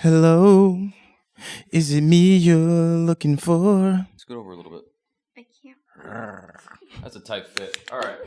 Hello, is it me you're looking for? Scoot over a little bit. I can't. That's a tight fit. All right.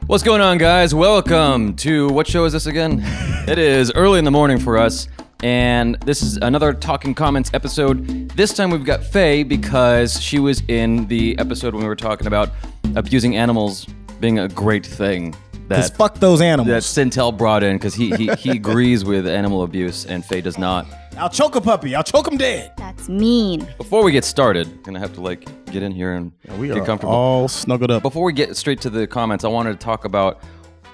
What's going on, guys? Welcome to, what show is this again? It is early in the morning for us, and this is another Talking Comments episode. This time we've got Faye because she was in the episode when we were talking about abusing animals being a great thing. Because fuck those animals. That Syntell brought in because he agrees with animal abuse and Faye does not. I'll choke a puppy. I'll choke him dead. That's mean. Before we get started, gonna have to get in here and We get are comfortable. all snuggled up. Before we get straight to the comments, I wanted to talk about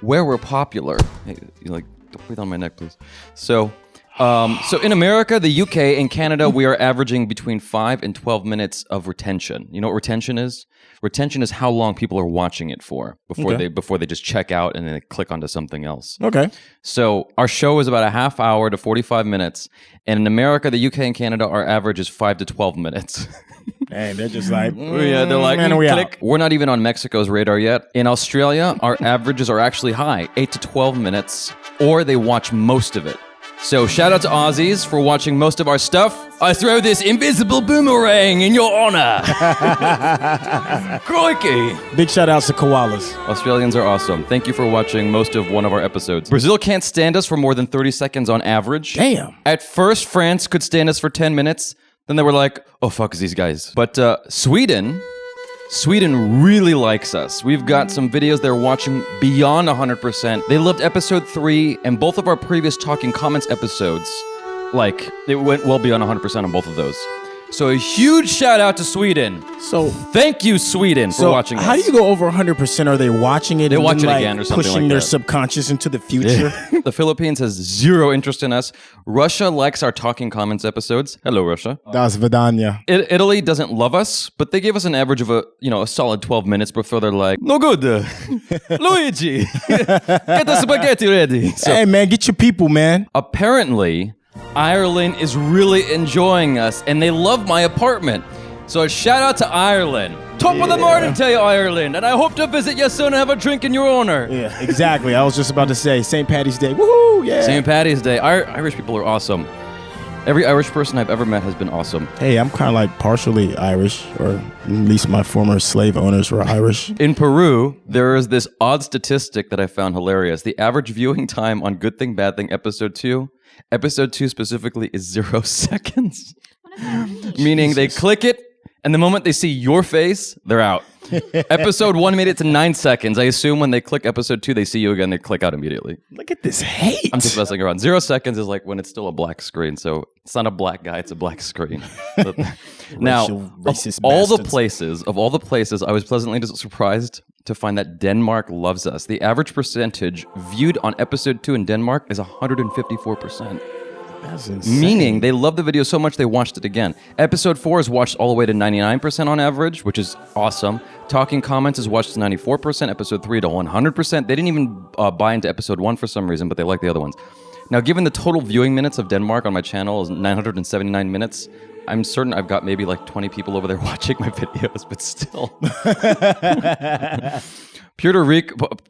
where we're popular. Hey, don't breathe on my neck, please. So in America, the UK, and Canada, we are averaging between 5 and 12 minutes of retention. You know what retention is? Retention is how long people are watching it for before they just check out and then they click onto something else. Okay. So our show is about a half hour to 45 minutes, and in America, the UK, and Canada, our average is 5 to 12 minutes. And they're just like, Yeah, they're like, man, we click. out. We're not even on Mexico's radar yet. In Australia, our averages are actually high, 8 to 12 minutes, or they watch most of it. So shout out to Aussies for watching most of our stuff. I throw this invisible boomerang in your honor. Crikey. Big shout outs to koalas. Australians are awesome. Thank you for watching most of one of our episodes. Brazil can't stand us for more than 30 seconds on average. Damn. At first, France could stand us for 10 minutes. Then they were like, oh, fuck is these guys. But Sweden really likes us. We've got some videos they're watching beyond 100%. They loved episode 3 and both of our previous Talking Comments episodes. It went well beyond 100% on both of those. So a huge shout out to Sweden. So Thank you, Sweden, for watching us. how do you go over 100%? Are they watching it? They and watch then, it again or something pushing like their that. subconscious into the future? The Philippines has zero interest in us. Russia likes our Talking Comments episodes. Hello, Russia. Das Vidanya. Italy doesn't love us, but they give us an average of a solid 12 minutes before they're like, no good. Luigi, get the spaghetti ready. So Hey, man, get your people, man. apparently, Ireland is really enjoying us, and they love my apartment. So a shout out to Ireland. Top of the morning to you, Ireland, and I hope to visit you soon and have a drink in your honor. Yeah, exactly. I was just about to say St. Patty's Day. Woohoo, yeah. St. Patty's Day. Irish people are awesome. Every Irish person I've ever met has been awesome. Hey, I'm kind of like partially Irish, or at least my former slave owners were Irish. In Peru, there is this odd statistic that I found hilarious. The average viewing time on Good Thing, Bad Thing Episode 2 specifically is 0 seconds. What does that mean? Meaning they click it, and the moment they see your face, they're out. Episode 1 made it to 9 seconds. I assume when they click episode 2, they see you again, they click out immediately. Look at this hate. I'm just messing around. 0 seconds is like when it's still a black screen, so it's not a black guy, it's a black screen. Now, racist of all bastards. the places, I was pleasantly surprised to find that Denmark loves us. The average percentage viewed on episode 2 in Denmark is 154%. That's insane. Meaning they love the video so much they watched it again. Episode 4 is watched all the way to 99% on average, which is awesome. Talking Comments is watched to 94%, episode 3 to 100%. They didn't even buy into episode 1 for some reason, but they like the other ones. Now, given the total viewing minutes of Denmark on my channel is 979 minutes, I'm certain I've got maybe 20 people over there watching my videos, but still. Puerto Rico, how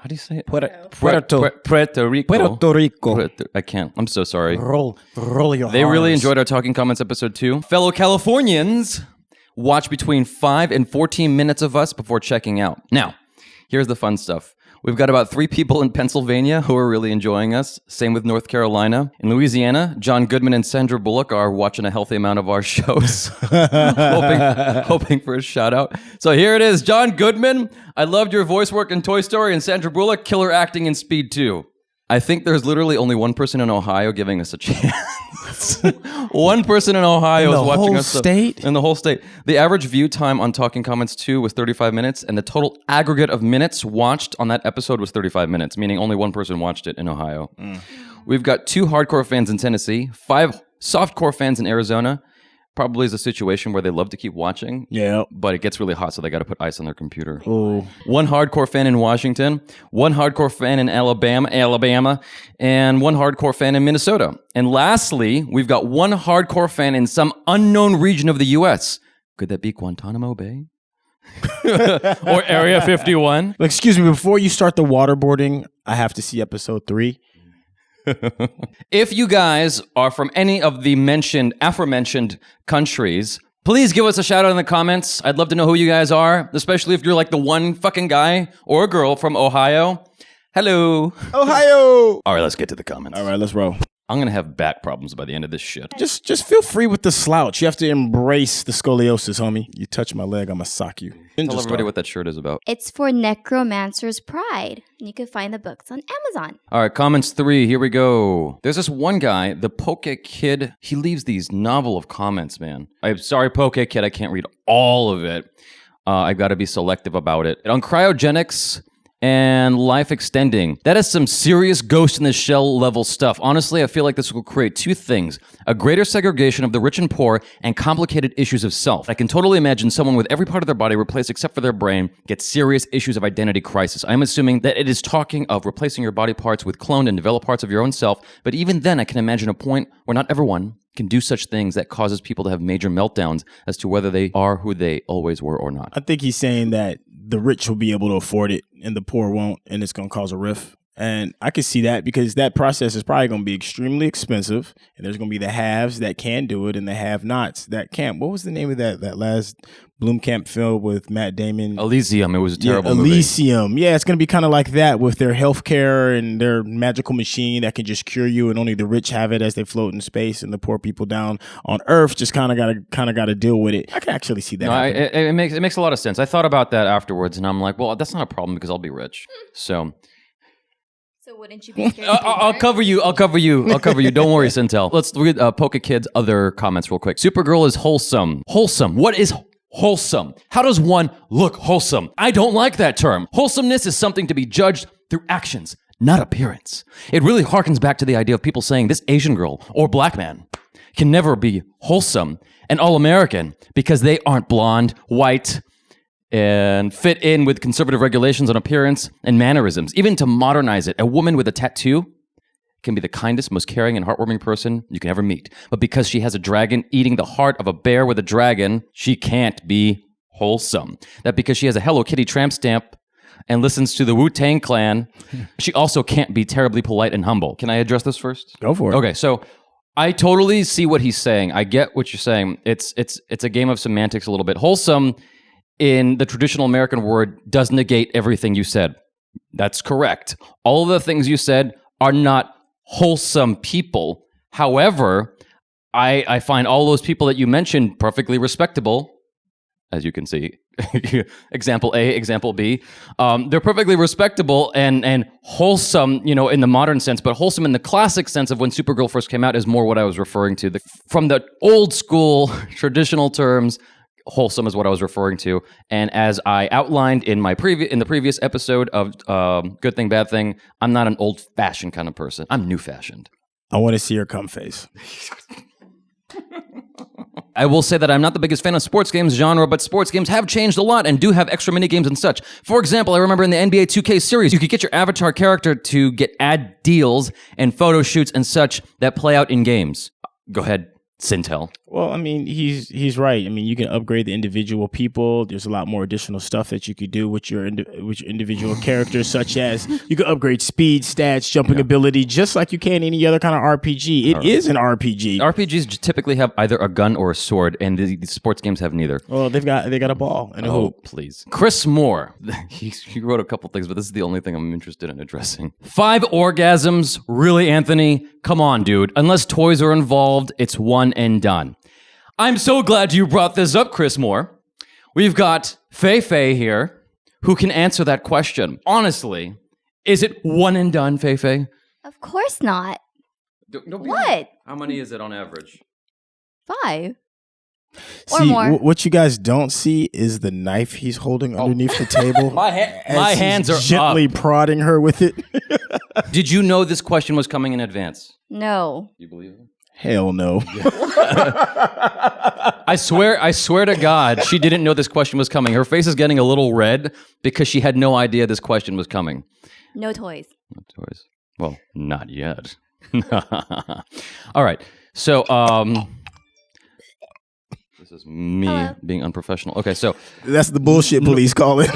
do you say it? Puerto Rico. I can't. I'm so sorry. Roll your They really R's. enjoyed our Talking Comments episode 2. Fellow Californians watch between 5 and 14 minutes of us before checking out. Now, here's the fun stuff. We've got about 3 people in Pennsylvania who are really enjoying us. Same with North Carolina. In Louisiana, John Goodman and Sandra Bullock are watching a healthy amount of our shows. hoping for a shout out. So here it is. John Goodman, I loved your voice work in Toy Story, and Sandra Bullock, killer acting in Speed 2. I think there's literally only one person in Ohio giving us a chance. One person in Ohio is watching us. In the whole state. The average view time on Talking Comments 2 was 35 minutes, and the total aggregate of minutes watched on that episode was 35 minutes, meaning only one person watched it in Ohio. We've got 2 hardcore fans in Tennessee, 5 softcore fans in Arizona. Probably is a situation where they love to keep watching. Yeah. But it gets really hot, so they got to put ice on their computer. Oh. 1 hardcore fan in Washington, 1 hardcore fan in Alabama, and 1 hardcore fan in Minnesota. And lastly, we've got 1 hardcore fan in some unknown region of the U.S. Could that be Guantanamo Bay? Or Area 51? Excuse me, before you start the waterboarding, I have to see episode 3. If you guys are from any of the aforementioned countries, please give us a shout out in the comments. I'd love to know who you guys are, especially if you're like the one fucking guy or girl from Ohio. Hello. Ohio! All right, let's get to the comments. All right, let's roll. I'm going to have back problems by the end of this shit. Just feel free with the slouch. You have to embrace the scoliosis, homie. You touch my leg, I'm going to sock you. Tell everybody what that shirt is about. It's for Necromancer's Pride. And you can find the books on Amazon. All right, comments 3. Here we go. There's this one guy, the Poke Kid. He leaves these novel of comments, man. I'm sorry, Poke Kid. I can't read all of it. I've got to be selective about it. On cryogenics and life extending. That is some serious Ghost in the Shell level stuff. Honestly, I feel like this will create two things: a greater segregation of the rich and poor and complicated issues of self. I can totally imagine someone with every part of their body replaced except for their brain get serious issues of identity crisis. I'm assuming that it is talking of replacing your body parts with cloned and developed parts of your own self, but even then I can imagine a point where not everyone can do such things that causes people to have major meltdowns as to whether they are who they always were or not. I think he's saying that the rich will be able to afford it and the poor won't, and it's going to cause a rift. And I can see that because that process is probably going to be extremely expensive, and there's going to be the haves that can do it and the have-nots that can't. What was the name of that last Blomkamp film with Matt Damon? Elysium. It was a terrible movie. Elysium. Yeah, it's going to be kind of like that with their healthcare and their magical machine that can just cure you, and only the rich have it as they float in space, and the poor people down on Earth just kind of got to deal with it. I can actually see that. No, it makes a lot of sense. I thought about that afterwards, and I'm like, well, that's not a problem because I'll be rich. So wouldn't you be scared? I'll cover you. Don't worry, Syntell. Let's read Poke Kid's other comments real quick. Supergirl is wholesome. Wholesome. What is wholesome? How does one look wholesome? I don't like that term. Wholesomeness is something to be judged through actions, not appearance. It really harkens back to the idea of people saying this Asian girl or black man can never be wholesome and all-American because they aren't blonde, white, and fit in with conservative regulations on appearance and mannerisms. Even to modernize it, a woman with a tattoo can be the kindest, most caring, and heartwarming person you can ever meet. But because she has a dragon eating the heart of a bear with a dragon, she can't be wholesome. That because she has a Hello Kitty tramp stamp and listens to the Wu-Tang Clan, she also can't be terribly polite and humble. Can I address this first? Go for it. Okay, so I totally see what he's saying. I get what you're saying. It's a game of semantics a little bit. Wholesome in the traditional American word does negate everything you said. That's correct. All of the things you said are not wholesome people. However, I find all those people that you mentioned perfectly respectable, as you can see. Example A, example B. They're perfectly respectable and wholesome, in the modern sense, but wholesome in the classic sense of when Supergirl first came out is more what I was referring to. From the old school traditional terms, wholesome is what I was referring to. And as I outlined in the previous episode of Good Thing, Bad Thing, I'm not an old-fashioned kind of person. I'm new-fashioned. I want to see your cum face. I will say that I'm not the biggest fan of sports games genre, but sports games have changed a lot and do have extra mini games and such. For example, I remember in the NBA 2K series, you could get your avatar character to get ad deals and photo shoots and such that play out in games. Go ahead, Syntell. Well, I mean, he's right. I mean, you can upgrade the individual people. There's a lot more additional stuff that you could do with your individual characters, such as you can upgrade speed, stats, jumping ability, just like you can any other kind of RPG. It is an RPG. RPGs typically have either a gun or a sword, and the sports games have neither. Well, they got a ball and a hoop. Please. Chris Moore. He wrote a couple things, but this is the only thing I'm interested in addressing. 5 orgasms? Really, Anthony? Come on, dude. Unless toys are involved, it's one and done. I'm so glad you brought this up, Chris Moore. We've got Fei here who can answer that question. Honestly, is it one and done, Fei? Of course not. What? How many is it on average? 5. See, or more. What you guys don't see is the knife he's holding underneath the table. My hands are gently up. prodding her with it. Did you know this question was coming in advance? No. You believe it? Hell no. I swear to God, she didn't know this question was coming. Her face is getting a little red because she had no idea this question was coming. No toys. No toys. Well, not yet. All right. So, this is me being unprofessional. Okay, so that's the bullshit police call it.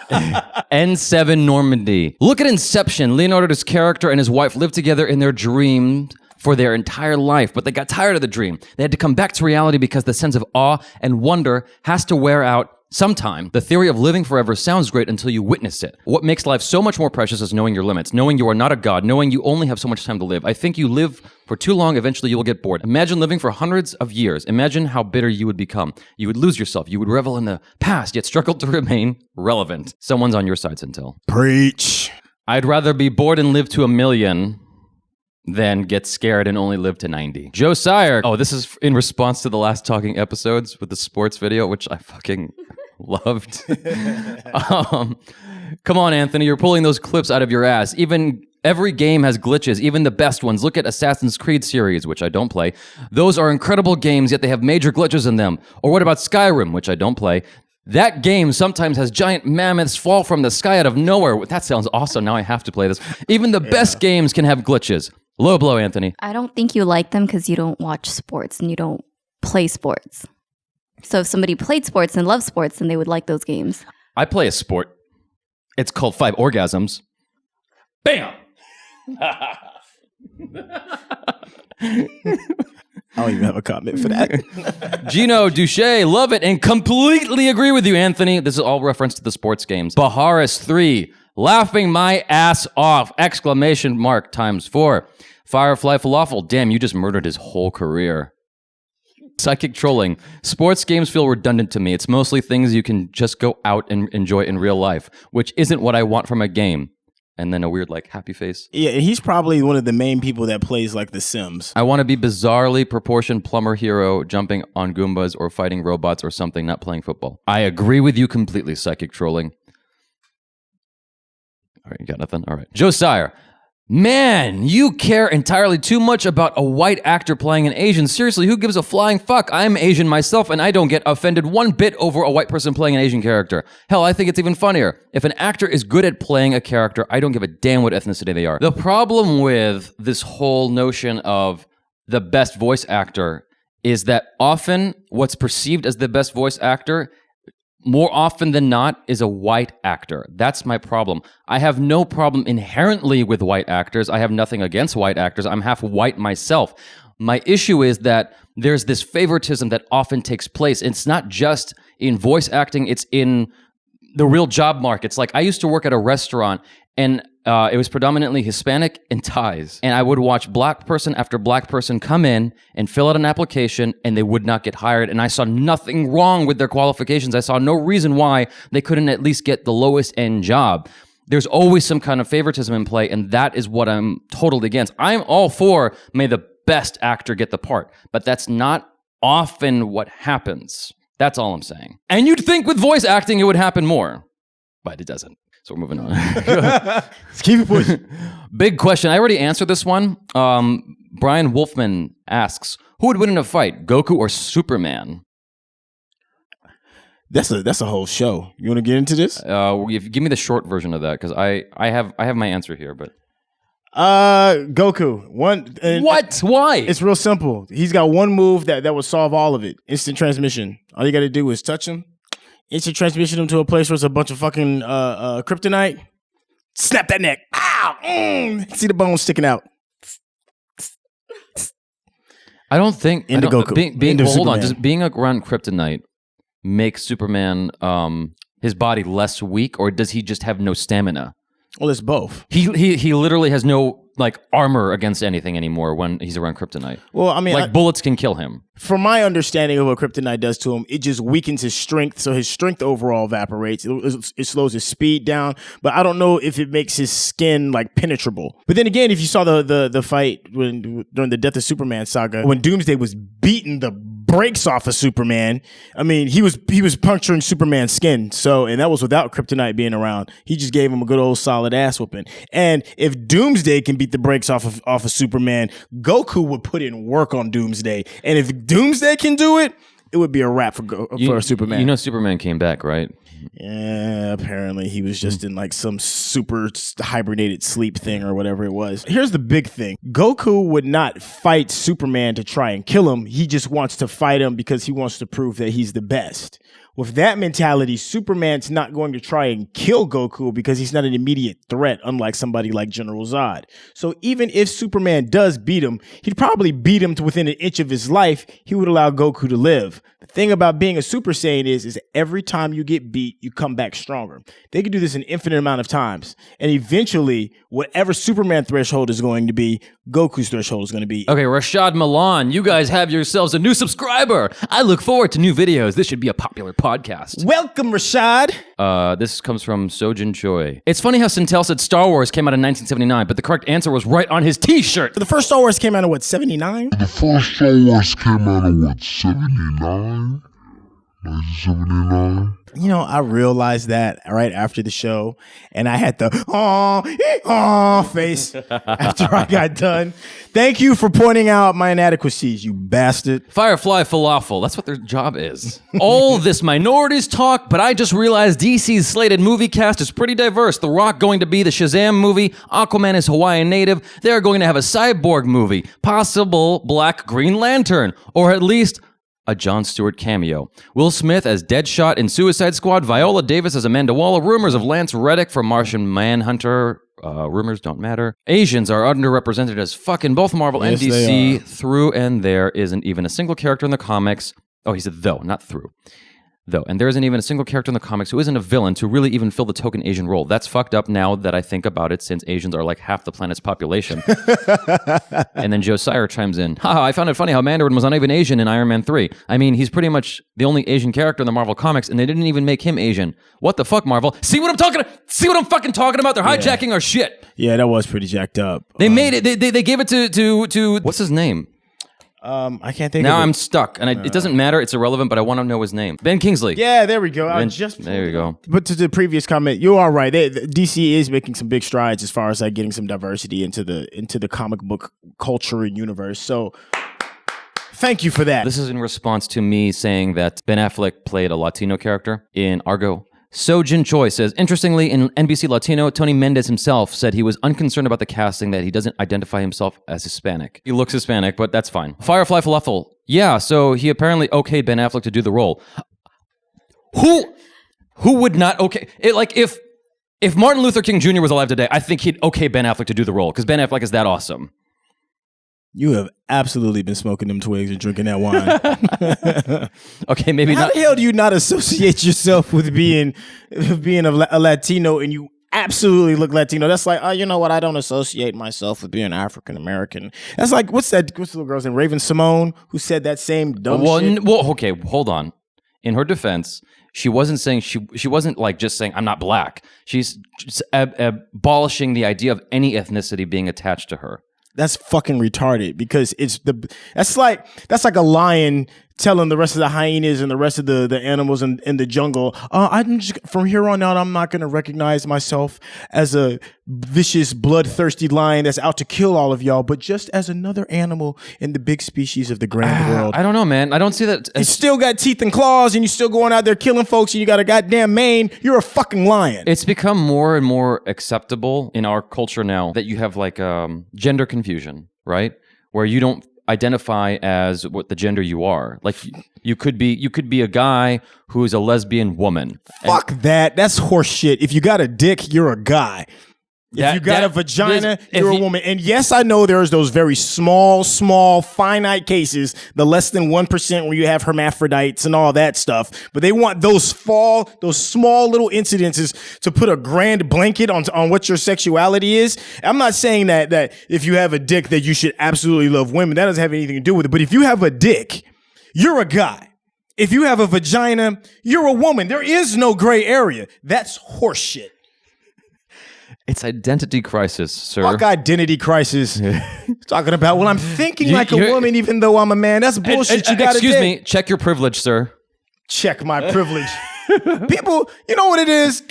N7 Normandy. Look at Inception. Leonardo's character and his wife lived together in their dream for their entire life, but they got tired of the dream. They had to come back to reality because the sense of awe and wonder has to wear out sometime. The theory of living forever sounds great until you witness it. What makes life so much more precious is knowing your limits, knowing you are not a god, knowing you only have so much time to live. I think you live for too long, eventually you will get bored. Imagine living for hundreds of years. Imagine how bitter you would become. You would lose yourself. You would revel in the past, yet struggle to remain relevant. Someone's on your side, Syntell. Preach. I'd rather be bored and live to 1,000,000 than get scared and only live to 90. Joe Sire. Oh, this is in response to the last talking episodes with the sports video, which I fucking loved. Come on, Anthony, you're pulling those clips out of your ass. Even every game has glitches, even the best ones. Look at Assassin's Creed series, which I don't play. Those are incredible games, yet they have major glitches in them. Or what about Skyrim, which I don't play? That game sometimes has giant mammoths fall from the sky out of nowhere. That sounds awesome. Now I have to play this. Even the best games can have glitches. Low blow, Anthony. I don't think you like them because you don't watch sports and you don't play sports. So if somebody played sports and loved sports, then they would like those games. I play a sport. It's called 5 Orgasms. Bam! I don't even have a comment for that. Gino Duche, love it and completely agree with you, Anthony. This is all reference to the sports games. Baharis 3, laughing my ass off! Exclamation mark times 4. Firefly Falafel, damn, you just murdered his whole career. Psychic trolling. Sports games feel redundant to me. It's mostly things you can just go out and enjoy in real life, which isn't what I want from a game. And then a weird, like, happy face. Yeah, he's probably one of the main people that plays, like, The Sims. I want to be bizarrely proportioned plumber hero, jumping on Goombas or fighting robots or something, not playing football. I agree with you completely, psychic trolling. All right, you got nothing? All right. Joe Sire. Man, you care entirely too much about a white actor playing an Asian. Seriously, who gives a flying fuck? I'm Asian myself, and I don't get offended one bit over a white person playing an Asian character. Hell, I think it's even funnier. If an actor is good at playing a character, I don't give a damn what ethnicity they are. The problem with this whole notion of the best voice actor is that often what's perceived as the best voice actor more often than not is a white actor. That's my problem. I have no problem inherently with white actors. I have nothing against white actors. I'm half white myself. My issue is that there's this favoritism that often takes place. It's not just in voice acting, it's in the real job markets. Like, I used to work at a restaurant and it was predominantly Hispanic and Thais. And I would watch black person after black person come in and fill out an application and they would not get hired. And I saw nothing wrong with their qualifications. I saw no reason why they couldn't at least get the lowest end job. There's always some kind of favoritism in play, and that is what I'm totally against. I'm all for may the best actor get the part, but that's not often what happens. That's all I'm saying. And you'd think with voice acting it would happen more, but it doesn't. So we're moving on. Let's keep it pushing. Big question. I already answered this one. Brian Wolfman asks, who would win in a fight, Goku or Superman? That's a whole show. You want to get into this? Give me the short version of that, because I have my answer here. But Goku. What? Why? It's real simple. He's got one move that would solve all of it. Instant transmission. All you got to do is touch him. Instant transmission him to a place where it's a bunch of fucking kryptonite. Snap that neck. Ow! See the bone sticking out. I don't think Into Goku. Hold on. Does being around kryptonite make Superman his body less weak, or does he just have no stamina? Well, it's both. He literally has no armor against anything anymore when he's around kryptonite. Well, I mean, bullets can kill him. From my understanding of what kryptonite does to him, it just weakens his strength, so his strength overall evaporates. It slows his speed down, but I don't know if it makes his skin penetrable. But then again, if you saw the fight during the Death of Superman saga, when Doomsday was beating the brakes off of Superman, I mean, he was puncturing Superman's skin. So, and that was without kryptonite being around. He just gave him a good old solid ass whooping. And if Doomsday can beat the brakes off of Superman, Goku would put in work on Doomsday. And if Doomsday can do it, it would be a wrap for Superman. You know Superman came back, right? Yeah, apparently he was just in some super hibernated sleep thing or whatever it was. Here's the big thing. Goku would not fight Superman to try and kill him. He just wants to fight him because he wants to prove that he's the best. With that mentality, Superman's not going to try and kill Goku because he's not an immediate threat, unlike somebody like General Zod. So even if Superman does beat him, he'd probably beat him to within an inch of his life. He would allow Goku to live. The thing about being a Super Saiyan is every time you get beat, you come back stronger. They could do this an infinite amount of times. And eventually, whatever Superman threshold is going to be, Goku's threshold is going to be. Okay, Rashad Milan, you guys have yourselves a new subscriber. I look forward to new videos. This should be a popular podcast. Welcome, Rashad. This comes from Sojin Choi. It's funny how Syntell said Star Wars came out in 1979, but the correct answer was right on his t-shirt. The first Star Wars came out in what, 79? The first Star Wars came out in what, 79? 1979? You know, I realized that right after the show, and I had the oh face after I got done. Thank you for pointing out my inadequacies, you bastard. Firefly Falafel, that's what their job is. All this minorities talk, but I just realized DC's slated movie cast is pretty diverse. The Rock going to be the Shazam movie, Aquaman is Hawaiian native, they're going to have a cyborg movie, possible Black Green Lantern, or at least a Jon Stewart cameo. Will Smith as Deadshot in Suicide Squad, Viola Davis as Amanda Waller, rumors of Lance Reddick for Martian Manhunter, rumors don't matter. Asians are underrepresented as fuck in both Marvel and Yes, they DC. are. Through and there isn't even a single character in the comics. Oh, he said though, not through. Though, and there isn't even a single character in the comics who isn't a villain to really even fill the token Asian role. That's fucked up now that I think about it, since Asians are like half the planet's population. And then Joe Sire chimes in, haha, I found it funny how Mandarin was not even Asian in Iron Man 3. I mean, he's pretty much the only Asian character in the Marvel comics, and they didn't even make him Asian. What the fuck, Marvel? See what I'm fucking talking about? They're hijacking our shit. Yeah, that was pretty jacked up. They made it, they gave it to what's his name? I can't think Now of I'm it. stuck, and it doesn't matter, it's irrelevant, but I want to know his name. Ben Kingsley. Yeah, there we go. There you go. But to the previous comment, you are right. DC is making some big strides as far as like getting some diversity into the comic book culture and universe. So thank you for that. This is in response to me saying that Ben Affleck played a Latino character in Argo. Sojin Choi says, interestingly, in NBC Latino, Tony Mendez himself said he was unconcerned about the casting, that he doesn't identify himself as Hispanic. He looks Hispanic, but that's fine. Firefly Falafel. Yeah, so he apparently okayed Ben Affleck to do the role. Who would not okay? If Martin Luther King Jr. was alive today, I think he'd okay Ben Affleck to do the role, because Ben Affleck is that awesome. You have absolutely been smoking them twigs and drinking that wine. Okay, maybe How not. the hell do you not associate yourself with being a Latino and you absolutely look Latino? That's like, oh, you know what? I don't associate myself with being African American. That's like, what's the little girl's name? Raven Simone, who said that same dumb shit. Well, okay, hold on. In her defense, she wasn't saying she wasn't like just saying I'm not black. She's just abolishing the idea of any ethnicity being attached to her. That's fucking retarded, because that's like a lion telling the rest of the hyenas and the rest of the animals in the jungle, I'm just, from here on out, I'm not going to recognize myself as a vicious, bloodthirsty lion that's out to kill all of y'all, but just as another animal in the big species of the grand world. I don't know, man. I don't see that. You still got teeth and claws, and you still going out there killing folks, and you got a goddamn mane. You're a fucking lion. It's become more and more acceptable in our culture now that you have like gender confusion, right? Where you don't identify as what the gender you are. Like you could be a guy who is a lesbian woman. Fuck that. That's horse shit. If you got a dick, you're a guy. If you got a vagina, you're a woman. And yes, I know there's those very small, finite cases, the less than 1% where you have hermaphrodites and all that stuff. But they want those small little incidences to put a grand blanket on what your sexuality is. I'm not saying that if you have a dick that you should absolutely love women. That doesn't have anything to do with it. But if you have a dick, you're a guy. If you have a vagina, you're a woman. There is no gray area. That's horse shit. It's identity crisis, sir. Fuck identity crisis. Talking about, well, I'm thinking like a woman even though I'm a man. That's bullshit. You gotta excuse me. Check your privilege, sir. Check my privilege. People, you know what it is?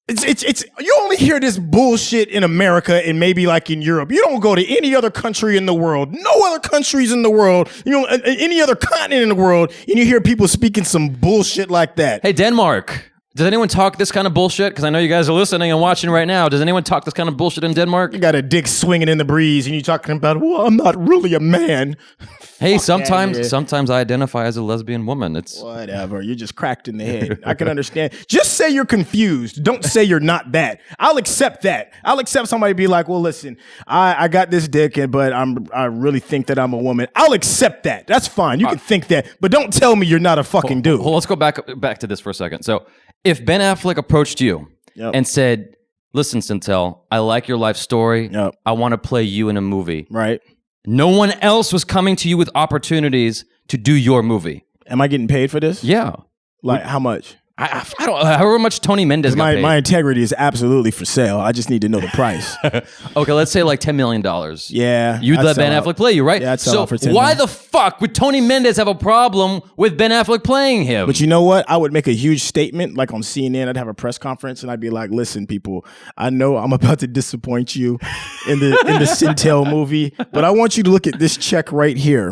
It's you only hear this bullshit in America and maybe like in Europe. You don't go to any other country in the world, no other countries in the world, any other continent in the world, and you hear people speaking some bullshit like that. Hey, Denmark. Does anyone talk this kind of bullshit? Because I know you guys are listening and watching right now. Does anyone talk this kind of bullshit in Denmark? You got a dick swinging in the breeze, and you talking about, well, I'm not really a man. Hey, Fuck outta here. sometimes I identify as a lesbian woman. It's Whatever. You're just cracked in the head. I can understand. Just say you're confused. Don't say you're not that. I'll accept that. I'll accept somebody be like, well, listen, I got this dick, but I really think that I'm a woman. I'll accept that. That's fine. You can think that, but don't tell me you're not a fucking dude. Well, let's go back to this for a second. So, if Ben Affleck approached you and said, "Listen, Syntell, I like your life story. Yep. I want to play you in a movie." Right? No one else was coming to you with opportunities to do your movie. Am I getting paid for this? Yeah. Like how much? I don't know however much Tony Mendez got paid. My integrity is absolutely for sale. I just need to know the price. Okay, let's say like $10 million. Yeah. You'd I'd let sell Ben out. Affleck play you, right? Yeah, I'd sell so out for 10 why million. the fuck would Tony Mendez have a problem with Ben Affleck playing him? But you know what? I would make a huge statement, like on CNN. I'd have a press conference, and I'd be like, "Listen, people, I know I'm about to disappoint you in the Syntell movie, but I want you to look at this check right here.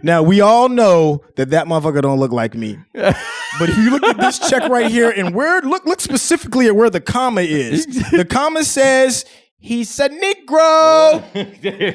Now, we all know that motherfucker don't look like me, but if you look at this check right here, and look specifically at where the comma is. The comma says." He's a Negro.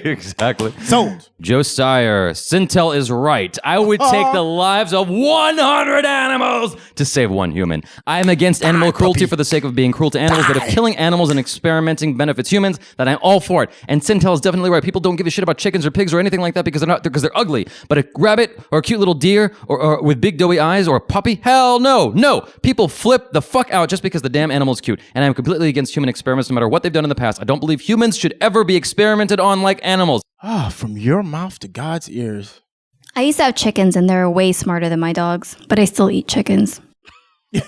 Exactly. Sold. Joe Steyer, Syntell is right. I would take the lives of 100 animals to save one human. I am against animal cruelty for the sake of being cruel to animals, but if killing animals and experimenting benefits humans, then I'm all for it. And Syntell is definitely right. People don't give a shit about chickens or pigs or anything like that because they're ugly. But a rabbit or a cute little deer or with big doughy eyes or a puppy, hell no. No. People flip the fuck out just because the damn animal is cute. And I'm completely against human experiments no matter what they've done in the past. I don't believe humans should ever be experimented on like animals. From your mouth to God's ears. I used to have chickens and they're way smarter than my dogs, but I still eat chickens. You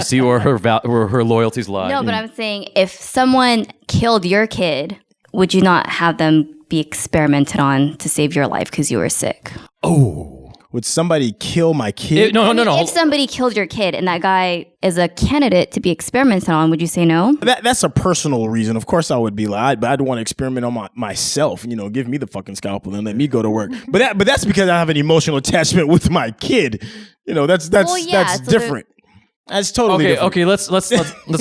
see where her loyalties lie. No, but I'm saying if someone killed your kid, would you not have them be experimented on to save your life because you were sick? Oh. Would somebody kill my kid? No. If somebody killed your kid and that guy is a candidate to be experimented on, would you say no? That's a personal reason. Of course, I would be like, but I'd want to experiment on myself. Give me the fucking scalpel and let me go to work. But that's because I have an emotional attachment with my kid. That's different. That's totally different. Okay. Let's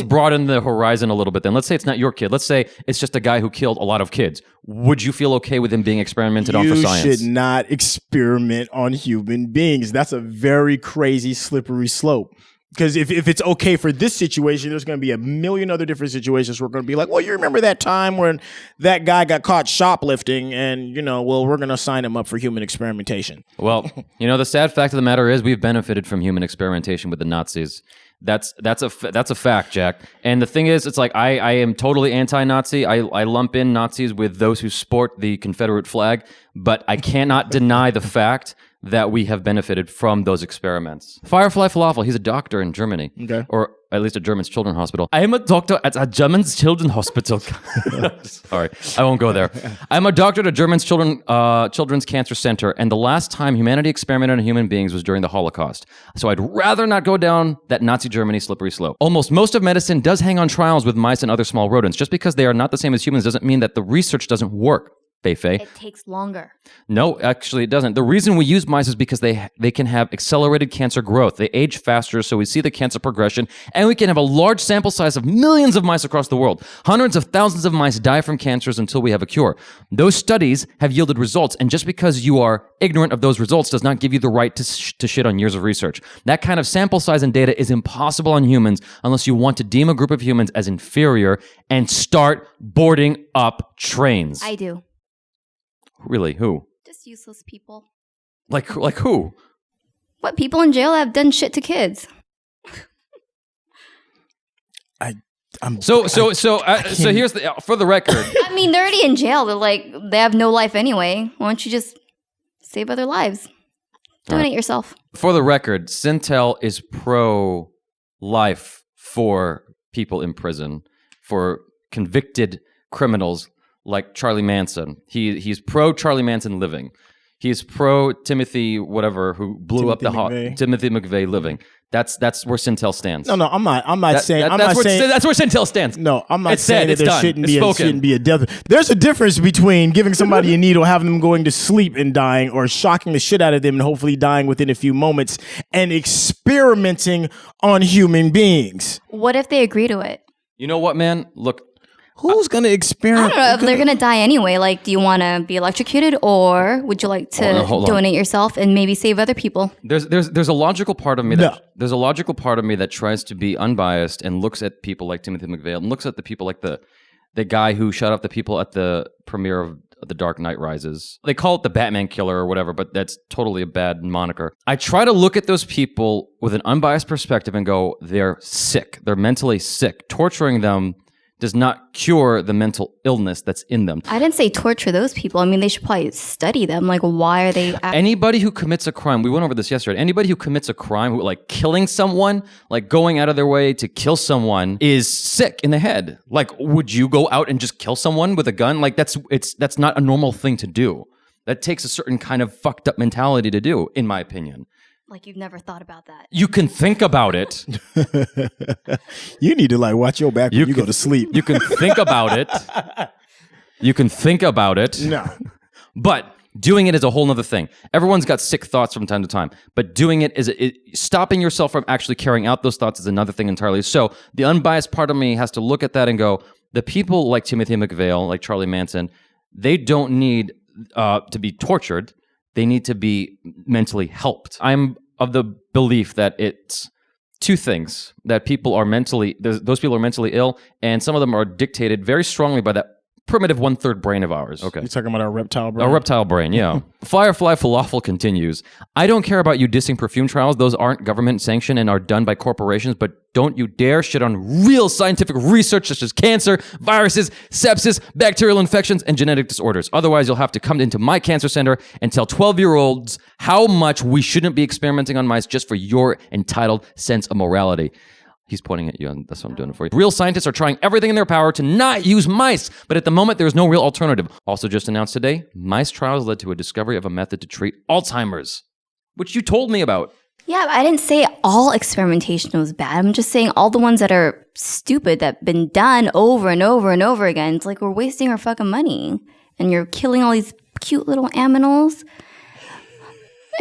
broaden the horizon a little bit. Then let's say it's not your kid. Let's say it's just a guy who killed a lot of kids. Would you feel okay with him being experimented on for science? You should not experiment on human beings. That's a very crazy, slippery slope. Because if it's okay for this situation, there's going to be a million other different situations where we're going to be like, well, you remember that time when that guy got caught shoplifting and, we're going to sign him up for human experimentation. Well, the sad fact of the matter is we've benefited from human experimentation with the Nazis. That's a fact, Jack. And the thing is, it's like I am totally anti-Nazi. I lump in Nazis with those who sport the Confederate flag, but I cannot deny the fact that we have benefited from those experiments. Firefly Falafel, he's a doctor in Germany. Okay. Or at least a German children's hospital. I am a doctor at a German children's hospital. Sorry, I won't go there. I'm a doctor at a German children's cancer center, and the last time humanity experimented on human beings was during the Holocaust. So I'd rather not go down that Nazi Germany slippery slope. Almost most of medicine does hang on trials with mice and other small rodents. Just because they are not the same as humans doesn't mean that the research doesn't work. It takes longer. No, actually it doesn't. The reason we use mice is because they can have accelerated cancer growth. They age faster, so we see the cancer progression, and we can have a large sample size of millions of mice across the world. Hundreds of thousands of mice die from cancers until we have a cure. Those studies have yielded results, and just because you are ignorant of those results does not give you the right to shit on years of research. That kind of sample size and data is impossible on humans unless you want to deem a group of humans as inferior and start boarding up trains. I do. Really? Who? Just useless people. Like who? What, people in jail have done shit to kids? So here's for the record. I mean, they're already in jail. They have no life anyway. Why don't you just save other lives? Donate yourself. For the record, Syntell is pro-life for people in prison, for convicted criminals like Charlie Manson. He's pro Charlie Manson living. He is pro Timothy whatever who blew up the Timothy McVeigh living. That's where Syntell stands. No, I'm not saying. That's where Syntell stands. No, I'm not it's saying said, that there shouldn't be a death. There's a difference between giving somebody a needle, having them going to sleep and dying, or shocking the shit out of them and hopefully dying within a few moments, and experimenting on human beings. What if they agree to it? You know what, man? Look. Who's going to experiment? I don't know if they're going to die anyway. Like, do you want to be electrocuted, or would you like to donate yourself and maybe save other people? There's a logical part of me there's a logical part of me that tries to be unbiased and looks at people like Timothy McVeigh and looks at the people like the guy who shot up the people at the premiere of The Dark Knight Rises. They call it the Batman killer or whatever, but that's totally a bad moniker. I try to look at those people with an unbiased perspective and go, they're sick. They're mentally sick. Torturing them does not cure the mental illness that's in them. I didn't say torture those people. I mean, they should probably study them. Like, why are they... Anybody who commits a crime, we went over this yesterday, anybody who commits a crime, like killing someone, like going out of their way to kill someone, is sick in the head. Like, would you go out and just kill someone with a gun? Like, that's not a normal thing to do. That takes a certain kind of fucked up mentality to do, in my opinion. Like, you've never thought about that. You can think about it. You need to watch your back when you go to sleep. You can think about it. You can think about it. No. But doing it is a whole nother thing. Everyone's got sick thoughts from time to time, but doing it is stopping yourself from actually carrying out those thoughts is another thing entirely. So the unbiased part of me has to look at that and go, the people like Timothy McVeigh, like Charlie Manson, they don't need to be tortured. They need to be mentally helped. I'm of the belief that it's two things, that people are those people are mentally ill, and some of them are dictated very strongly by that primitive 1/3 brain of ours. Okay. You're talking about our reptile brain? Our reptile brain, yeah. Firefly Falafel continues. I don't care about you dissing perfume trials. Those aren't government sanctioned and are done by corporations, but don't you dare shit on real scientific research such as cancer, viruses, sepsis, bacterial infections, and genetic disorders. Otherwise, you'll have to come into my cancer center and tell 12-year-olds how much we shouldn't be experimenting on mice just for your entitled sense of morality. He's pointing at you, and that's what I'm doing it for you. Real scientists are trying everything in their power to not use mice, but at the moment, there's no real alternative. Also just announced today, mice trials led to a discovery of a method to treat Alzheimer's, which you told me about. Yeah, but I didn't say all experimentation was bad. I'm just saying all the ones that are stupid, that have been done over and over and over again. It's like we're wasting our fucking money, and you're killing all these cute little aminals.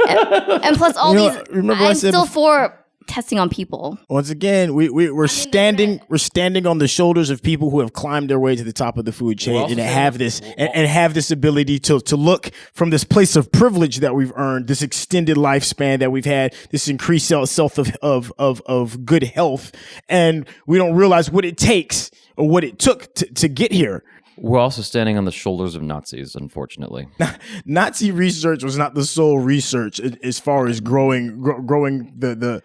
and plus all these, I'm still for testing on people. Once again, we're standing on the shoulders of people who have climbed their way to the top of the food chain and have this ability to look from this place of privilege that we've earned, this extended lifespan that we've had, this increased self of good health, and we don't realize what it takes or what it took to get here. We're also standing on the shoulders of Nazis, unfortunately. Nazi research was not the sole research as far as growing the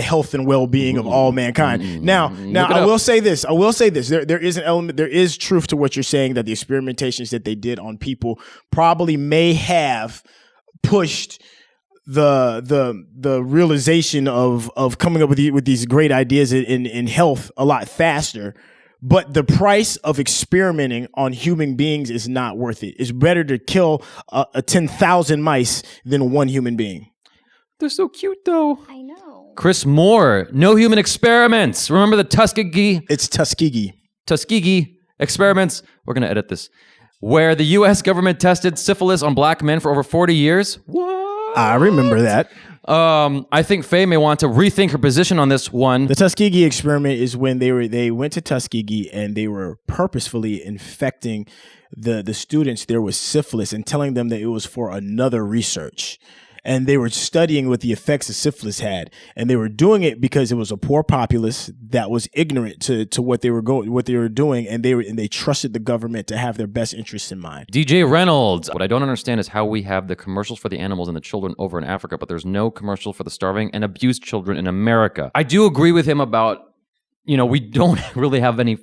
health and well-being of all mankind. Now I will say this. There is an element, there is truth to what you're saying, that the experimentations that they did on people probably may have pushed the realization of coming up with these great ideas in health a lot faster. But the price of experimenting on human beings is not worth it. It's better to kill 10,000 mice than one human being. They're so cute, though. I know. Chris Moore, no human experiments. Remember the Tuskegee? It's Tuskegee. Tuskegee experiments. We're going to edit this. Where the U.S. government tested syphilis on black men for over 40 years. What? I remember that. I think Faye may want to rethink her position on this one. The Tuskegee experiment is when they went to Tuskegee and they were purposefully infecting the students there with syphilis and telling them that it was for another research. And they were studying what the effects of syphilis had, and they were doing it because it was a poor populace that was ignorant to what they were doing, and they trusted the government to have their best interests in mind. DJ Reynolds. What I don't understand is how we have the commercials for the animals and the children over in Africa, but there's no commercial for the starving and abused children in America. I do agree with him about, we don't really have any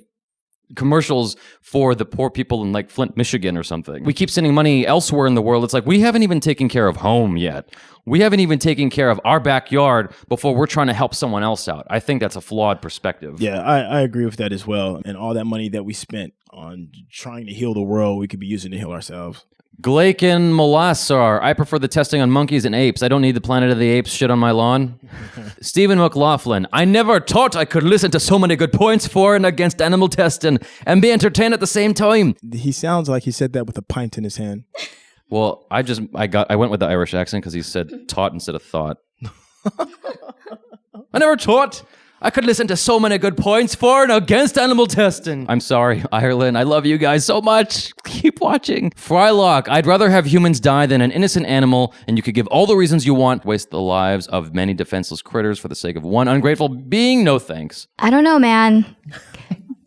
commercials for the poor people in like Flint, Michigan or something. We keep sending money elsewhere in the world. It's like we haven't even taken care of home yet. We haven't even taken care of our backyard before we're trying to help someone else out. I think that's a flawed perspective. Yeah, I agree with that as well. And all that money that we spent on trying to heal the world, we could be using to heal ourselves. Glaken Molassar. I prefer the testing on monkeys and apes. I don't need the Planet of the Apes shit on my lawn. Stephen McLaughlin. I never thought I could listen to so many good points for and against animal testing and be entertained at the same time. He sounds like he said that with a pint in his hand. Well, I went with the Irish accent because he said taught instead of thought. I never thought I could listen to so many good points for and against animal testing. I'm sorry, Ireland. I love you guys so much. Keep watching. Frylock. I'd rather have humans die than an innocent animal, and you could give all the reasons you want. Waste the lives of many defenseless critters for the sake of one ungrateful being. No thanks. I don't know, man.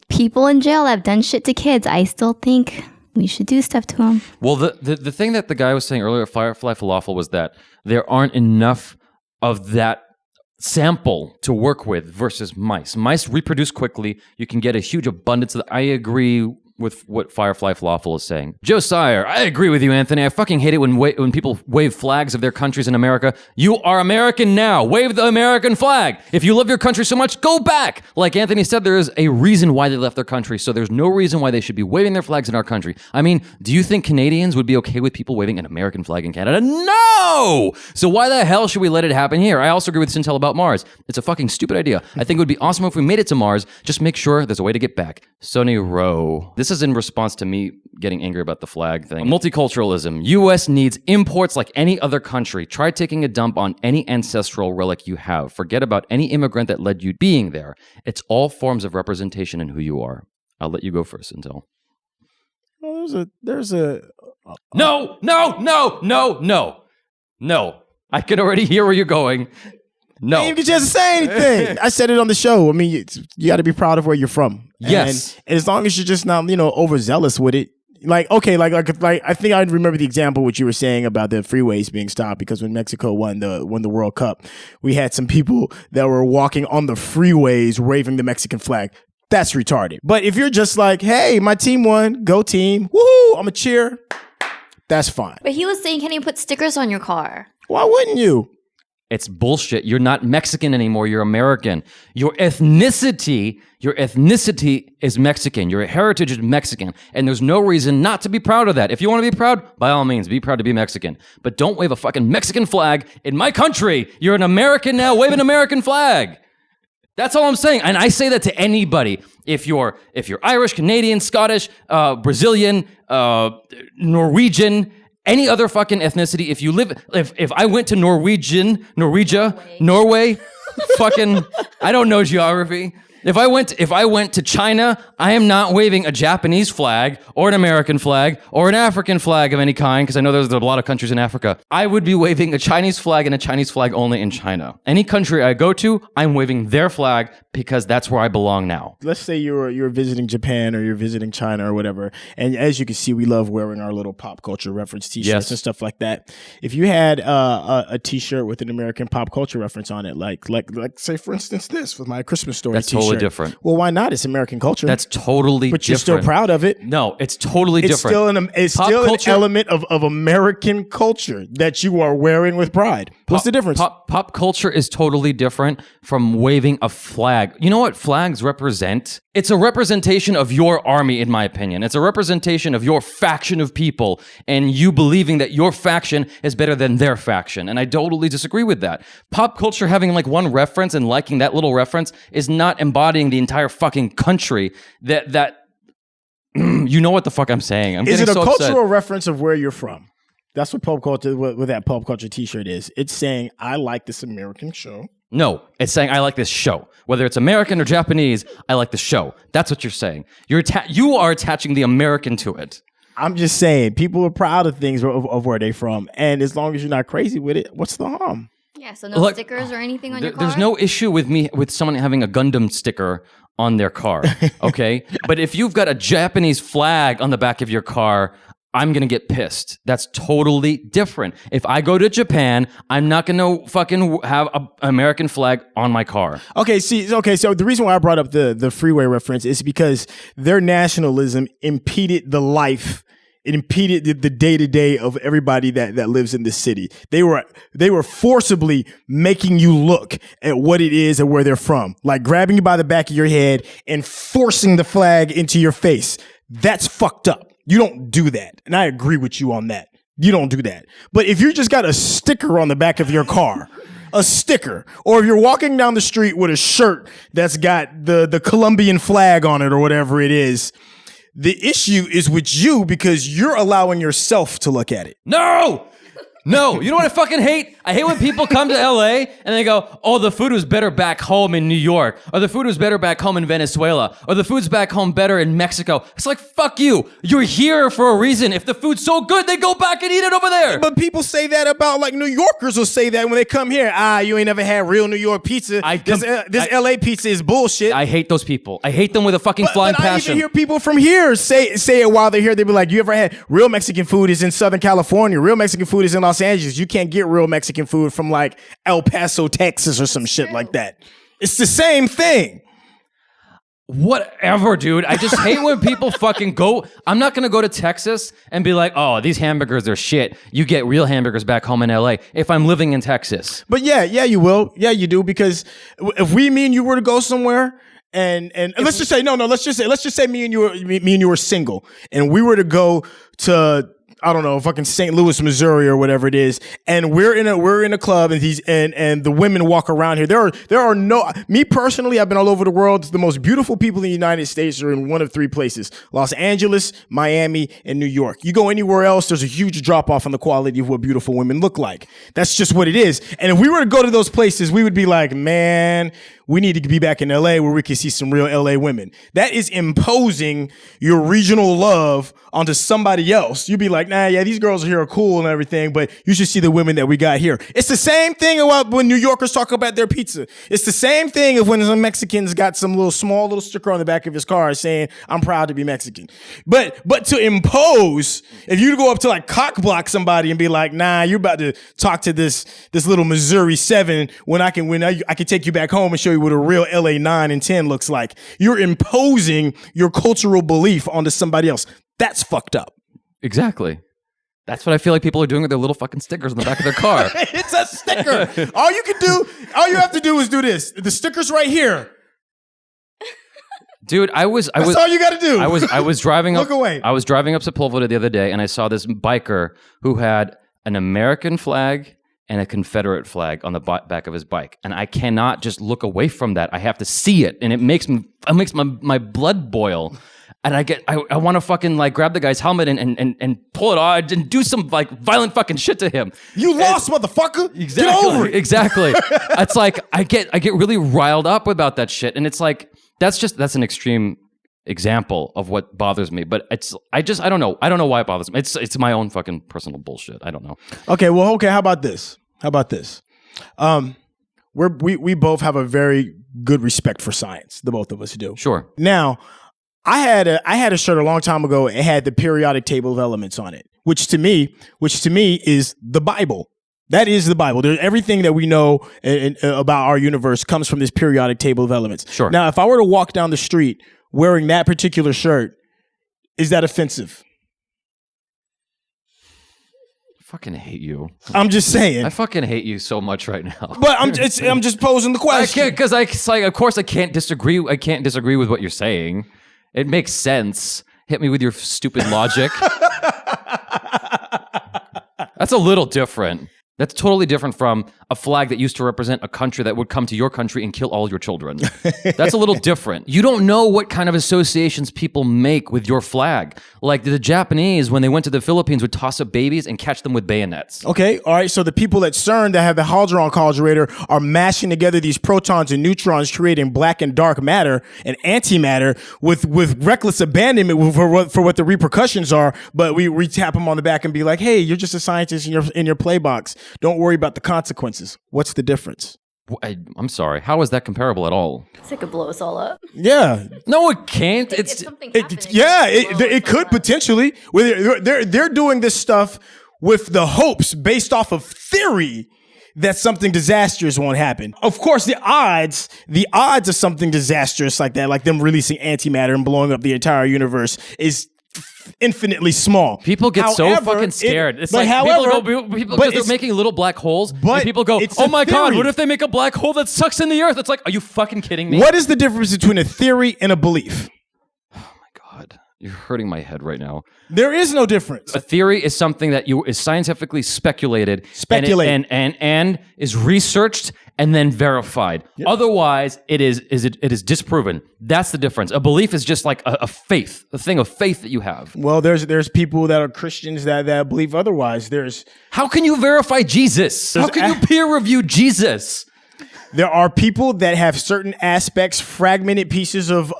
People in jail have done shit to kids. I still think we should do stuff to them. Well, the thing that the guy was saying earlier, Firefly Falafel, was that there aren't enough of that sample to work with versus mice. Mice reproduce quickly. You can get a huge abundance of I agree with what Firefly Falafel is saying. Joe Sire, I agree with you, Anthony. I fucking hate it when people wave flags of their countries in America. You are American now. Wave the American flag. If you love your country so much, go back. Like Anthony said, there is a reason why they left their country, so there's no reason why they should be waving their flags in our country. I mean, do you think Canadians would be okay with people waving an American flag in Canada? No! So why the hell should we let it happen here? I also agree with Syntell about Mars. It's a fucking stupid idea. I think it would be awesome if we made it to Mars. Just make sure there's a way to get back. Sonny Rowe. This is in response to me getting angry about the flag thing. Multiculturalism. U.S. needs imports like any other country. Try taking a dump on any ancestral relic you have. Forget about any immigrant that led you being there. It's all forms of representation in who you are. I'll let you go first, Syntell. Well, there's a No. I can already hear where you're going. No. You can just say anything. I said it on the show. I mean, you got to be proud of where you're from. Yes. And as long as you're just not, overzealous with it. Like, okay, like I think I remember the example what you were saying about the freeways being stopped because when Mexico won the World Cup, we had some people that were walking on the freeways waving the Mexican flag. That's retarded. But if you're just like, hey, my team won, go team, woohoo, I'm a cheer. That's fine. But he was saying, can you put stickers on your car? Why wouldn't you? It's bullshit. You're not Mexican anymore. You're American. Your ethnicity is Mexican. Your heritage is Mexican. And there's no reason not to be proud of that. If you want to be proud, by all means, be proud to be Mexican. But don't wave a fucking Mexican flag in my country. You're an American now. Wave an American flag. That's all I'm saying. And I say that to anybody. If you're Irish, Canadian, Scottish, Brazilian, Norwegian, any other fucking ethnicity, if I went to Norway, fucking, I don't know geography. If I went to China, I am not waving a Japanese flag or an American flag or an African flag of any kind, because I know there's a lot of countries in Africa. I would be waving a Chinese flag and a Chinese flag only in China. Any country I go to, I'm waving their flag because that's where I belong now. Let's say you're visiting Japan or you're visiting China or whatever, and as you can see, we love wearing our little pop culture reference T-shirts and stuff like that. If you had a T-shirt with an American pop culture reference on it, like say for instance this with my Christmas Story That's T-shirt. Totally different. Well, why not? It's American culture. That's totally but different. You're still proud of it. No, it's totally different. It's still an element of American culture that you are wearing with pride. What's the difference? Pop culture is totally different from waving a flag. You know what flags represent? It's a representation of your army, in my opinion. It's a representation of your faction of people and you believing that your faction is better than their faction. And I totally disagree with that. Pop culture having like one reference and liking that little reference is not embodying the entire fucking country that you know what the fuck I'm saying. Is it a cultural reference of where you're from? That's what pop culture, what that pop culture T-shirt is. It's saying, I like this American show. No, it's saying, I like this show. Whether it's American or Japanese, I like the show. That's what you're saying. You are attaching the American to it. I'm just saying, people are proud of things of where they're from. And as long as you're not crazy with it, what's the harm? Yeah, so no stickers or anything on your car? There's no issue with someone having a Gundam sticker on their car, okay? But if you've got a Japanese flag on the back of your car, I'm going to get pissed. That's totally different. If I go to Japan, I'm not going to fucking have an American flag on my car. So the reason why I brought up the freeway reference is because their nationalism impeded the life. It impeded the day-to-day of everybody that lives in the city. They were forcibly making you look at what it is and where they're from, like grabbing you by the back of your head and forcing the flag into your face. That's fucked up. You don't do that. And I agree with you on that. You don't do that. But if you just got a sticker on the back of your car, a sticker, or if you're walking down the street with a shirt that's got the Colombian flag on it or whatever it is, the issue is with you because you're allowing yourself to look at it. No, you know what I fucking hate? I hate when people come to LA and they go, oh, the food was better back home in New York, or the food was better back home in Venezuela, or the food's back home better in Mexico. It's like, fuck you. You're here for a reason. If the food's so good, they go back and eat it over there. But people say that about, like, New Yorkers will say that when they come here. You ain't never had real New York pizza. This LA pizza is bullshit. I hate those people. I hate them with a fucking flying passion. I even hear people from here say it while they're here. They be like, you ever had real Mexican food is in Southern California. Real Mexican food is in Los Angeles. You can't get real Mexican food from like El Paso, Texas or some shit like that. It's the same thing. Whatever, dude. I just hate when people fucking go. I'm not going to go to Texas and be like, oh, these hamburgers are shit. You get real hamburgers back home in LA if I'm living in Texas. But yeah, you will. Yeah, you do. Because if me and you were to go somewhere and let's just say me and you were single and we were to go to, I don't know, fucking St. Louis, Missouri, or whatever it is, and we're in a club, and the women walk around here. There are no. Me personally, I've been all over the world. The most beautiful people in the United States are in one of three places: Los Angeles, Miami, and New York. You go anywhere else, there's a huge drop off on the quality of what beautiful women look like. That's just what it is. And if we were to go to those places, we would be like, man, we need to be back in LA where we can see some real LA women. That is imposing your regional love onto somebody else. You'd be like, nah, yeah, these girls here are cool and everything, but you should see the women that we got here. It's the same thing about when New Yorkers talk about their pizza. It's the same thing of when some Mexicans got some small little sticker on the back of his car saying, I'm proud to be Mexican. But to impose, if you go up to like cock block somebody and be like, nah, you're about to talk to this little Missouri 7 when I can take you back home and show you what a real LA 9 and 10 looks like. You're imposing your cultural belief onto somebody else. That's fucked up. Exactly. That's what I feel like people are doing with their little fucking stickers on the back of their car. It's a sticker. All you have to do is do this. The sticker's right here. Dude, That's all you got to do. I was driving up. Look away. I was driving up Sepulveda the other day, and I saw this biker who had an American flag and a Confederate flag on the back of his bike, and I cannot just look away from that. I have to see it, and it makes my blood boil. And I want to fucking like grab the guy's helmet and pull it off and do some like violent fucking shit to him. You lost, motherfucker. Exactly. Get over it. Exactly. It's like I get really riled up about that shit, and it's like that's an extreme example of what bothers me. But I don't know why it bothers me. It's my own fucking personal bullshit. I don't know. Okay. How about this? We both have a very good respect for science. The both of us do. Sure. Now, I had a shirt a long time ago. It had the periodic table of elements on it, which to me is the Bible. That is the Bible. Everything that we know about our universe comes from this periodic table of elements. Sure. Now, if I were to walk down the street wearing that particular shirt, is that offensive? I fucking hate you. I'm just saying. I fucking hate you so much right now. But I'm just posing the question. I can't, because of course I can't disagree. I can't disagree with what you're saying. It makes sense. Hit me with your stupid logic. That's a little different. That's totally different from a flag that used to represent a country that would come to your country and kill all your children. That's a little different. You don't know what kind of associations people make with your flag. Like the Japanese, when they went to the Philippines, would toss up babies and catch them with bayonets. Okay, all right. So the people at CERN that have the Hadron Collider are mashing together these protons and neutrons, creating black and dark matter and antimatter with reckless abandonment for what the repercussions are. But we tap them on the back and be like, "Hey, you're just a scientist in your play box. Don't worry about the consequences." What's the difference? I'm sorry. How is that comparable at all? It could blow us all up. Yeah. No, it can't. If something It could potentially. They're doing this stuff with the hopes based off of theory that something disastrous won't happen. Of course, the odds of something disastrous like that, like them releasing antimatter and blowing up the entire universe, is infinitely small. People get so fucking scared. It's like people because they're making little black holes. And people go, "Oh my god, what if they make a black hole that sucks in the earth?" It's like, are you fucking kidding me? What is the difference between a theory and a belief? Oh my god. You're hurting my head right now. There is no difference. A theory is something that is scientifically speculated. And is researched and then verified. Yep. Otherwise, it is disproven. That's the difference. A belief is just like a faith, a thing of faith that you have. Well, there's people that are Christians that believe otherwise. How can you verify Jesus? How can you peer review Jesus? There are people that have certain aspects, fragmented pieces of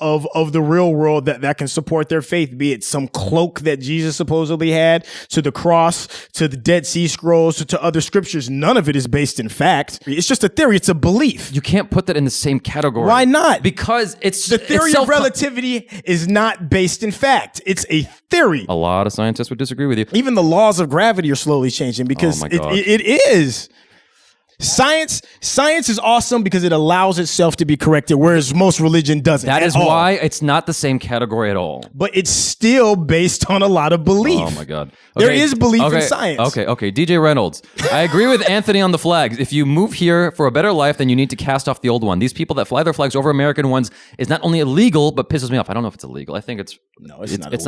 the real world that can support their faith, be it some cloak that Jesus supposedly had, to the cross, to the Dead Sea Scrolls, to other scriptures. None of it is based in fact. It's just a theory. It's a belief. You can't put that in the same category. Why not? Because the theory of relativity is not based in fact. It's a theory. A lot of scientists would disagree with you. Even the laws of gravity are slowly changing because it is. Science is awesome because it allows itself to be corrected, whereas most religion doesn't. That is why it's not the same category at all. But it's still based on a lot of belief. Oh my God. There is belief in science. Okay. DJ Reynolds. I agree with Anthony on the flags. If you move here for a better life, then you need to cast off the old one. These people that fly their flags over American ones is not only illegal, but pisses me off. I don't know if it's illegal. I think it's not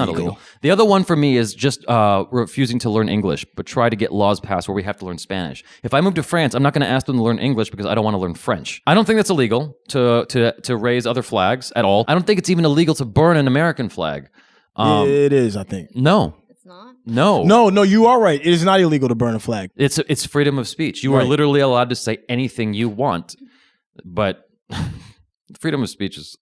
illegal. The other one for me is just refusing to learn English, but try to get laws passed where we have to learn Spanish. If I move to France, I'm not going to ask them to learn English because I don't want to learn French. I don't think that's illegal to raise other flags at all. I don't think it's even illegal to burn an American flag. It is, I think. No. It's not? No, you are right. It is not illegal to burn a flag. It's freedom of speech. You are literally allowed to say anything you want, but freedom of speech is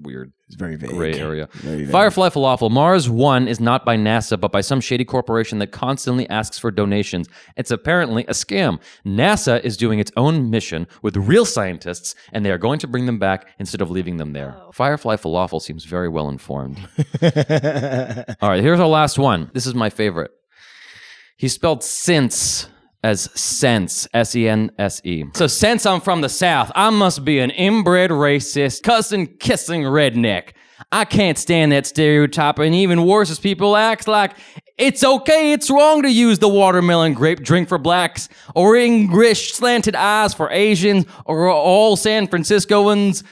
weird. It's very vague. Gray area. Firefly Falafel. Mars 1 is not by NASA, but by some shady corporation that constantly asks for donations. It's apparently a scam. NASA is doing its own mission with real scientists, and they are going to bring them back instead of leaving them there. Oh. Firefly Falafel seems very well informed. All right, here's our last one. This is my favorite. He spelled since as sense, S-E-N-S-E. So since I'm from the South, I must be an inbred racist, cussing-kissing redneck. I can't stand that stereotype, and even worse is people act like it's okay, it's wrong to use the watermelon grape drink for blacks, or English slanted eyes for Asians, or all San Franciscoans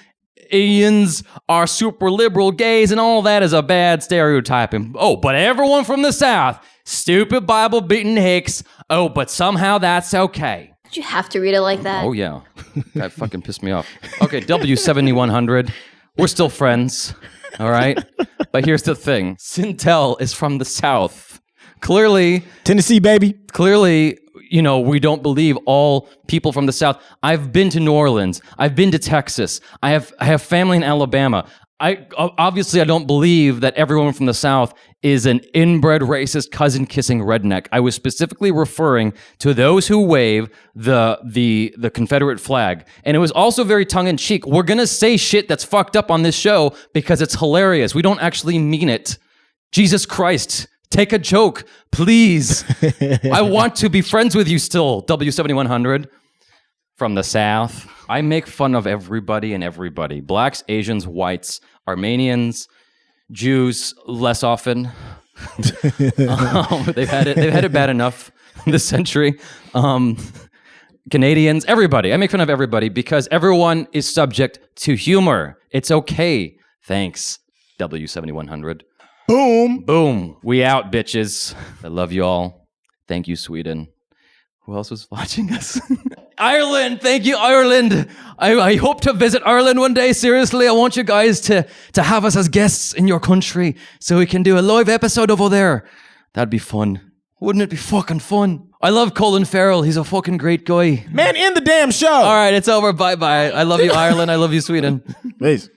are super liberal gays, and all that is a bad stereotyping. Oh, but everyone from the South, stupid Bible-beating hicks. Oh, but somehow that's okay. Did you have to read it like that? Oh, yeah. That fucking pissed me off. Okay, W7100. We're still friends, all right? But here's the thing. Syntell is from the South. Clearly... Tennessee, baby. Clearly, we don't believe all people from the South. I've been to New Orleans. I've been to Texas. I have family in Alabama. I don't believe that everyone from the South is an inbred racist cousin-kissing redneck. I was specifically referring to those who wave the Confederate flag. And it was also very tongue-in-cheek. We're going to say shit that's fucked up on this show because it's hilarious. We don't actually mean it. Jesus Christ, take a joke, please. I want to be friends with you still, W7100. From the South. I make fun of everybody and everybody. Blacks, Asians, whites, Armenians, Jews, less often. They've had it bad enough this century. Canadians, everybody. I make fun of everybody because everyone is subject to humor. It's okay. Thanks, W7100. Boom. We out, bitches. I love you all. Thank you, Sweden. Who else was watching us? Ireland! Thank you, Ireland! I hope to visit Ireland one day. Seriously, I want you guys to have us as guests in your country so we can do a live episode over there. That'd be fun. Wouldn't it be fucking fun? I love Colin Farrell. He's a fucking great guy. Man, end the damn show! All right, it's over. Bye-bye. I love you, Ireland. I love you, Sweden. Peace.